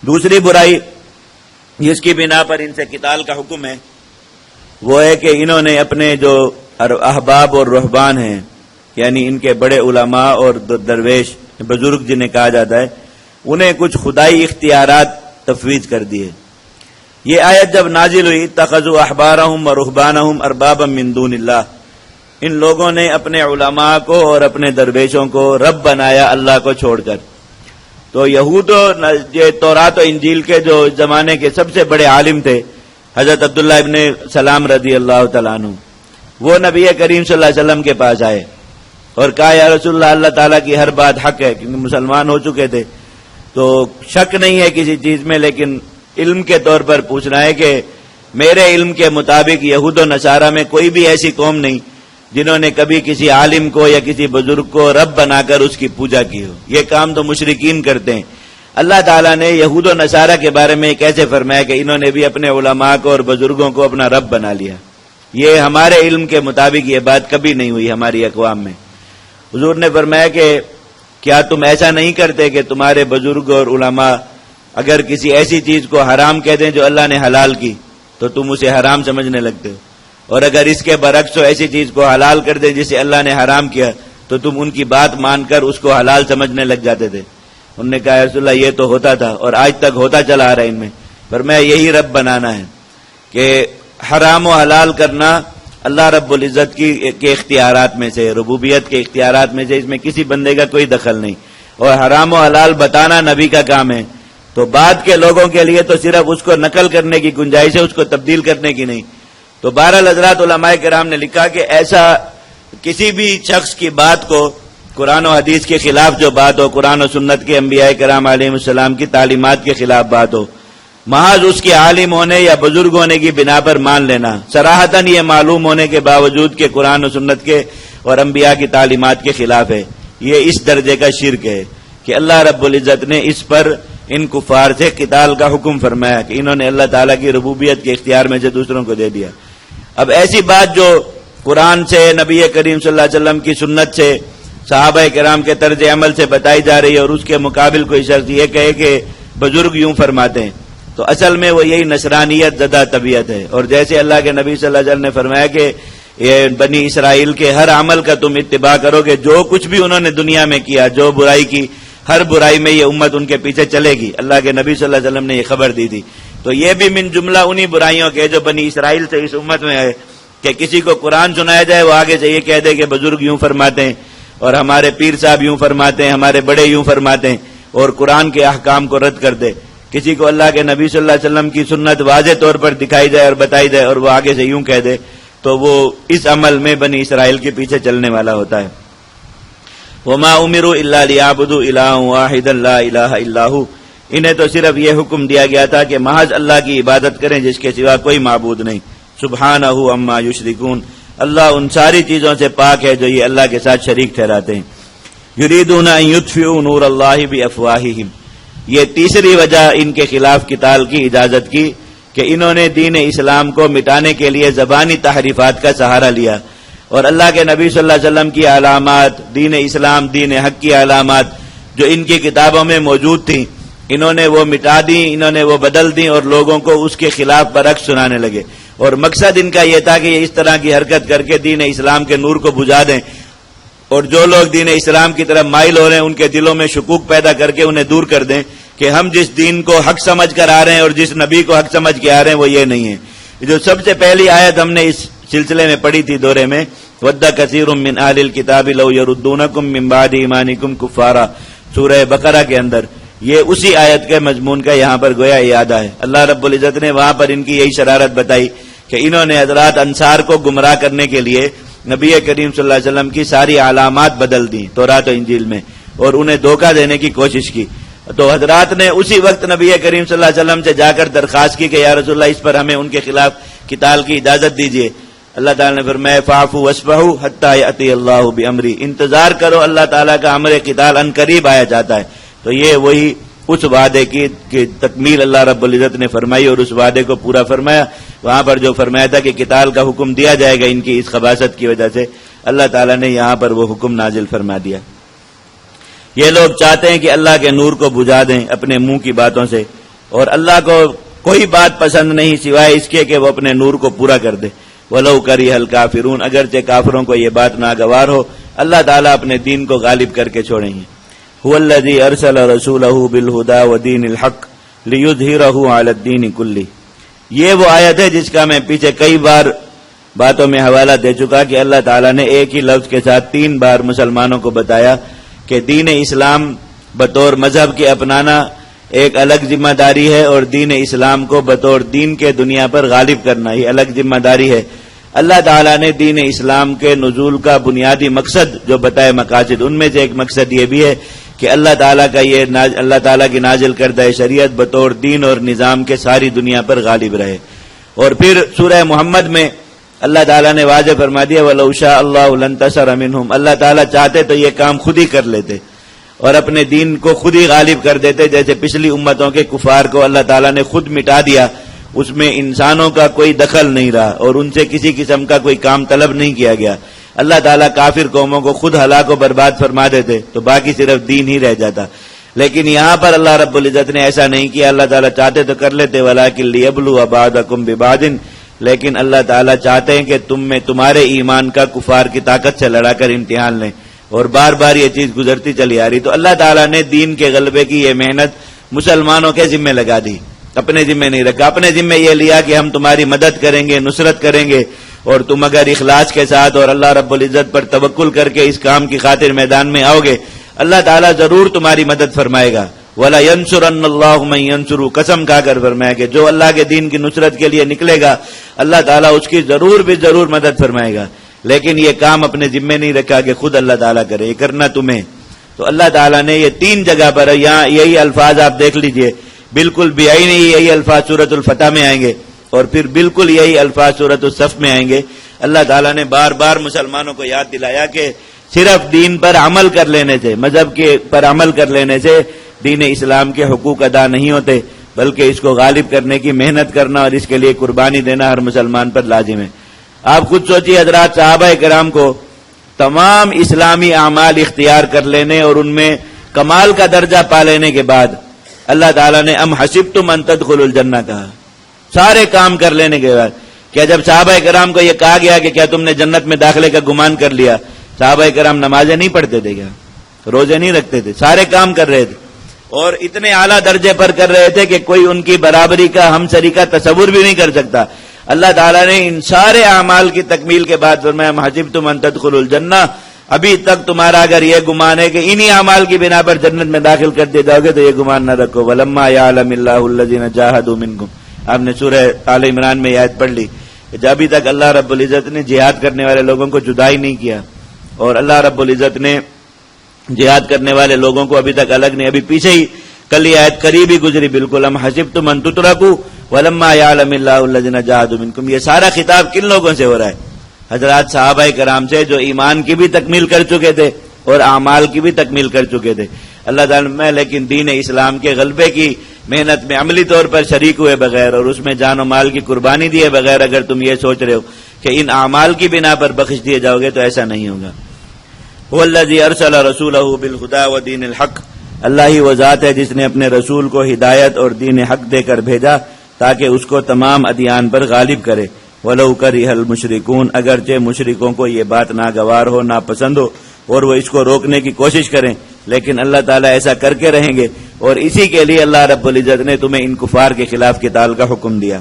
دوسری برائی جس کی بنا پر ان سے قتال کا حکم ہے وہ ہے کہ انہوں نے اپنے جو احباب اور رہبان ہیں، یعنی ان کے بڑے علماء اور درویش بزرگ جنہیں کہا جاتا ہے، انہیں کچھ خدائی اختیارات تفویض کر دیے۔ یہ آیت جب نازل ہوئی اتخذوا احبارهم ورهبانهم اربابا من دون اللہ، ان لوگوں نے اپنے علماء کو اور اپنے درویشوں کو رب بنایا اللہ کو چھوڑ کر۔ تو یہود یہ تورات و انجیل کے جو زمانے کے سب سے بڑے عالم تھے حضرت عبداللہ ابن سلام رضی اللہ تعالیٰ عنہ، وہ نبی کریم صلی اللہ علیہ وسلم کے پاس آئے اور کہا یا رسول اللہ، اللہ تعالیٰ کی ہر بات حق ہے، کیونکہ مسلمان ہو چکے تھے تو شک نہیں ہے کسی چیز میں، لیکن علم کے طور پر پوچھنا ہے کہ میرے علم کے مطابق یہود و نصارہ میں کوئی بھی ایسی قوم نہیں جنہوں نے کبھی کسی عالم کو یا کسی بزرگ کو رب بنا کر اس کی پوجا کی ہو، یہ کام تو مشرکین کرتے ہیں۔ اللہ تعالیٰ نے یہود و نصارہ کے بارے میں کیسے فرمایا کہ انہوں نے بھی اپنے علماء کو اور بزرگوں کو اپنا رب بنا لیا؟ یہ ہمارے علم کے مطابق یہ بات کبھی نہیں ہوئی ہماری اقوام میں۔ حضور نے فرمایا کہ کیا تم ایسا نہیں کرتے کہ تمہارے بزرگ اور علماء اگر کسی ایسی چیز کو حرام کہہ دیں جو اللہ نے حلال کی تو تم اسے حرام سمجھنے لگتے ہو، اور اگر اس کے برعکس ایسی چیز کو حلال کر دیں جسے اللہ نے حرام کیا تو تم ان کی بات مان کر اس کو حلال سمجھنے لگ جاتے تھے۔ انہوں نے کہا یا رسول اللہ یہ تو ہوتا تھا اور آج تک ہوتا چلا آ رہا ہے ان میں، پر میں یہی رب بنانا ہے کہ حرام و حلال کرنا اللہ رب العزت کے اختیارات میں سے، ربوبیت کے اختیارات میں سے، اس میں کسی بندے کا کوئی دخل نہیں، اور حرام و حلال بتانا نبی کا کام ہے۔ تو بعد کے لوگوں کے لیے تو صرف اس کو نقل کرنے کی گنجائش ہے، اس کو تبدیل کرنے کی نہیں۔ تو بہرحال حضرات علماء کرام نے لکھا کہ ایسا کسی بھی شخص کی بات کو، قرآن و حدیث کے خلاف جو بات ہو، قرآن و سنت کے انبیاء کرام علیہ السلام کی تعلیمات کے خلاف بات ہو، محض اس کے عالم ہونے یا بزرگ ہونے کی بنا پر مان لینا، صراحتاً یہ معلوم ہونے کے باوجود کہ قرآن و سنت کے اور انبیاء کی تعلیمات کے خلاف ہے، یہ اس درجے کا شرک ہے کہ اللہ رب العزت نے اس پر ان کفار سے قتال کا حکم فرمایا کہ انہوں نے اللہ تعالیٰ کی ربوبیت کے اختیار میں سے دوسروں کو دے دیا۔ اب ایسی بات جو قرآن سے، نبی کریم صلی اللہ علیہ وسلم کی سنت سے، صحابہ کرام کے طرز عمل سے بتائی جا رہی ہے، اور اس کے مقابل کوئی شخص یہ کہے کہ بزرگ یوں فرماتے ہیں، تو اصل میں وہ یہی نصرانیت زدہ طبیعت ہے۔ اور جیسے اللہ کے نبی صلی اللہ علیہ وسلم نے فرمایا کہ یہ بنی اسرائیل کے ہر عمل کا تم اتباع کرو گے، جو کچھ بھی انہوں نے دنیا میں کیا، جو برائی کی، ہر برائی میں یہ امت ان کے پیچھے چلے گی، اللہ کے نبی صلی اللہ علیہ وسلم نے یہ خبر دی تھی۔ تو یہ بھی من جملہ انہی برائیوں کے جو بنی اسرائیل سے اس امت میں ہے کہ کسی کو قرآن سنایا جائے وہ آگے سے یہ کہہ دے کہ بزرگ یوں فرماتے ہیں اور ہمارے پیر صاحب یوں فرماتے ہیں، ہمارے بڑے یوں فرماتے ہیں، اور قرآن کے احکام کو رد کر دے۔ کسی کو اللہ کے نبی صلی اللہ علیہ وسلم کی سنت واضح طور پر دکھائی جائے اور بتائی جائے اور وہ آگے سے یوں کہہ دے تو وہ اس عمل میں بنی اسرائیل کے پیچھے چلنے والا ہوتا ہے۔ وما امروا الا ليعبدوا الها واحدا لا اله الا هو، انہیں تو صرف یہ حکم دیا گیا تھا کہ محض اللہ کی عبادت کریں جس کے سوا کوئی معبود نہیں۔ سبحانہ عما یشرکون، اللہ ان ساری چیزوں سے پاک ہے جو یہ اللہ کے ساتھ شریک ٹھہراتے ہیں۔ یریدون ان یطفئوا نور اللہ بافواہہم، یہ تیسری وجہ ان کے خلاف قتال کی اجازت کی کہ انہوں نے دین اسلام کو مٹانے کے لیے زبانی تحریفات کا سہارا لیا، اور اللہ کے نبی صلی اللہ علیہ وسلم کی علامات، دین اسلام، دین حق کی علامات جو ان کی کتابوں میں موجود تھیں، انہوں نے وہ مٹا دیں، انہوں نے وہ بدل دیں اور لوگوں کو اس کے خلاف برعکس سنانے لگے۔ اور مقصد ان کا یہ تھا کہ یہ اس طرح کی حرکت کر کے دین اسلام کے نور کو بجھا دیں، اور جو لوگ دین اسلام کی طرف مائل ہو رہے ہیں ان کے دلوں میں شکوک پیدا کر کے انہیں دور کر دیں کہ ہم جس دین کو حق سمجھ کر آ رہے ہیں اور جس نبی کو حق سمجھ کے آ رہے ہیں وہ یہ نہیں ہے۔ جو سب سے پہلی آیت ہم نے اس سلسلے میں پڑھی تھی دورے میں، وَدَّ كَثِيرٌ مِّنْ أَهْلِ الْكِتَابِ لَوْ يَرُدُّونَكُم مِّن بَعْدِ إِيمَانِكُمْ كُفَّارًا، سورہ بقرہ کے اندر یہ اسی آیت کے مضمون کا یہاں پر گویا اعادہ ہے۔ اللہ رب العزت نے وہاں پر ان کی یہی شرارت بتائی کہ انہوں نے حضرات انصار کو گمراہ کرنے کے لیے نبی کریم صلی اللہ علیہ وسلم کی ساری علامات بدل دیں تورات و انجیل میں، اور انہیں دھوکہ دینے کی کوشش کی۔ تو حضرات نے اسی وقت نبی کریم صلی اللہ علیہ وسلم سے جا کر درخواست کی کہ یا رسول اللہ اس پر ہمیں ان کے خلاف قتال کی اجازت دیجیے۔ اللہ تعالیٰ نے فرمایا فاعفوا واصفحوا حتی یأتی اللہ بامری، انتظار کرو، اللہ تعالیٰ کا امر قتال ان قریب آیا جاتا ہے۔ تو یہ وہی اس وعدے کی تکمیل اللہ رب العزت نے فرمائی اور اس وعدے کو پورا فرمایا۔ وہاں پر جو فرمایا تھا کہ قتال کا حکم دیا جائے گا ان کی اس خباثت کی وجہ سے، اللہ تعالیٰ نے یہاں پر وہ حکم نازل فرما دیا۔ یہ لوگ چاہتے ہیں کہ اللہ کے نور کو بجھا دیں اپنے منہ کی باتوں سے، اور اللہ کو کوئی بات پسند نہیں سوائے اس کے کہ وہ اپنے نور کو پورا کر دے. وَلَوْ كَرِهَ الْكَافِرُونَ اگرچہ کافروں کو یہ بات ناگوار ہو، اللہ تعالیٰ اپنے دین کو غالب کر کے چھوڑیں گے. هُوَ الَّذِي أَرْسَلَ رَسُولَهُ بِالْهُدَى وَدِينِ الْحَقِّ لِيُظْهِرَهُ عَلَى الدِّينِ كُلِّهِ. یہ وہ آیت ہے جس کا میں پیچھے کئی بار باتوں میں حوالہ دے چکا کہ اللہ تعالیٰ نے ایک ہی لفظ کے ساتھ 3 بار مسلمانوں کو بتایا کہ دین اسلام بطور مذہب کے اپنانا ایک الگ ذمہ داری ہے، اور دین اسلام کو بطور دین کے دنیا پر غالب کرنا ہی الگ ذمہ داری ہے. اللہ تعالیٰ نے دین اسلام کے نزول کا بنیادی مقصد جو بتائے مقاصد، ان میں سے ایک مقصد یہ بھی ہے کہ اللہ تعالیٰ کی نازل کردہ شریعت بطور دین اور نظام کے ساری دنیا پر غالب رہے. اور پھر سورہ محمد میں اللہ تعالیٰ نے واضح فرما دیا وَلَوْ شَاءَ اللَّهُ لَانتَصَرَ مِنْهُمْ. اللہ تعالیٰ چاہتے تو یہ کام خود ہی کر لیتے اور اپنے دین کو خود ہی غالب کر دیتے، جیسے پچھلی امتوں کے کفار کو اللہ تعالیٰ نے خود مٹا دیا، اس میں انسانوں کا کوئی دخل نہیں رہا اور ان سے کسی قسم کا کوئی کام طلب نہیں کیا گیا. اللہ تعالیٰ کافر قوموں کو خود ہلاک و برباد فرما دیتے تو باقی صرف دین ہی رہ جاتا. لیکن یہاں پر اللہ رب العزت نے ایسا نہیں کیا. اللہ تعالیٰ چاہتے تو کر لیتے وَلَٰكِن لِيَبْلُوَ بَعْضَكُم بِبَعْضٍ، لیکن اللہ تعالیٰ چاہتے ہیں کہ تم میں تمہارے ایمان کا کفار کی طاقت سے لڑا کر امتحان لیں، اور بار بار یہ چیز گزرتی چلی آ رہی. تو اللہ تعالیٰ نے دین کے غلبے کی یہ محنت مسلمانوں کے ذمہ لگا دی، اپنے ذمہ نہیں رکھا. اپنے ذمہ یہ لیا کہ ہم تمہاری مدد کریں گے، نصرت کریں گے، اور تم اگر اخلاص کے ساتھ اور اللہ رب العزت پر توکل کر کے اس کام کی خاطر میدان میں آؤ گے، اللہ تعالیٰ ضرور تمہاری مدد فرمائے گا. وَلَا يَنْصُرَنَّ اللَّهُ مَن يَنْصُرُهُ، قسم کھا کر فرمایا کہ جو اللہ کے دین کی نصرت کے لیے نکلے گا اللہ تعالیٰ اس کی ضرور بھی ضرور مدد فرمائے گا. لیکن یہ کام اپنے ذمے نہیں رکھا کہ خود اللہ تعالیٰ کرے، یہ کرنا تمہیں. تو اللہ تعالیٰ نے یہ 3 جگہ پر، یہاں یہی الفاظ آپ دیکھ لیجئے، بالکل بعین یہی الفاظ سورۃ الفتح میں آئیں گے، اور پھر بالکل یہی الفاظ سورۃ الصف میں آئیں گے. اللہ تعالیٰ نے بار بار مسلمانوں کو یاد دلایا کہ صرف دین پر عمل کر لینے سے، مذہب کے پر عمل کر لینے سے دین اسلام کے حقوق ادا نہیں ہوتے، بلکہ اس کو غالب کرنے کی محنت کرنا اور اس کے لیے قربانی دینا ہر مسلمان پر لازم ہے. آپ خود سوچیے حضرات، صحابہ کرام کو تمام اسلامی اعمال اختیار کر لینے اور ان میں کمال کا درجہ پا لینے کے بعد اللہ تعالیٰ نے ام حسبتم ان تدخلوا الجنہ کہا. سارے کام کر لینے کے بعد کیا جب صحابہ کرام کو یہ کہا گیا کہ کیا تم نے جنت میں داخلے کا گمان کر لیا، صحابہ کرام نمازیں نہیں پڑھتے تھے، کیا روزے نہیں رکھتے تھے، سارے کام کر رہے تھے اور اتنے اعلیٰ درجے پر کر رہے تھے کہ کوئی ان کی برابری کا ہمسری کا تصور بھی نہیں کر سکتا. اللہ تعالیٰ نے ان سارے اعمال کی تکمیل کے بعد فرمایا حسبتم ان تدخلوا الجنہ، ابھی تک تمہارا اگر یہ گمان ہے کہ انہی اعمال کی بنا پر جنت میں داخل کر دیے جاؤ گے تو یہ گمان نہ رکھو. وَلَمَّا يَعْلَمِ اللَّهُ الَّذِينَ جَاهَدُوا مِنْكُمْ، آپ نے سورہ آل عمران میں یہ آیت پڑھ لی کہ ابھی تک اللہ رب العزت نے جہاد کرنے والے لوگوں کو جدا ہی نہیں کیا، اور اللہ رب العزت نے جہاد کرنے والے لوگوں کو ابھی تک الگ نہیں. ابھی پیچھے ہی کل یہ آیت قریب ہی گزری بالکل، ام حسبتم ان تترکوا ولما يعلم الله الذين جاهدوا منكم. یہ سارا خطاب کن لوگوں سے ہو رہا ہے؟ حضرات صحابہ کرام سے، جو ایمان کی بھی تکمیل کر چکے تھے اور اعمال کی بھی تکمیل کر چکے تھے. اللہ تعالیٰ میں لیکن دین اسلام کے غلبے کی محنت میں عملی طور پر شریک ہوئے بغیر اور اس میں جان و مال کی قربانی دیے بغیر اگر تم یہ سوچ رہے ہو کہ ان اعمال کی بنا پر بخش دیے جاؤ گے تو ایسا نہیں ہوگا. هو الذي ارسل رسوله بالهدى ودين الحق، اللہ ہی وہ ذات ہے جس نے اپنے رسول کو ہدایت اور دین حق دے کر بھیجا تاکہ اس کو تمام ادیان پر غالب کرے. وَلَوْ كَرِهَ الْمُشْرِكُونَ، اگرچہ مشرکوں کو یہ بات ناگوار ہو، ناپسند ہو اور وہ اس کو روکنے کی کوشش کریں، لیکن اللہ تعالیٰ ایسا کر کے رہیں گے، اور اسی کے لیے اللہ رب العزت نے تمہیں ان کفار کے خلاف قتال کا حکم دیا.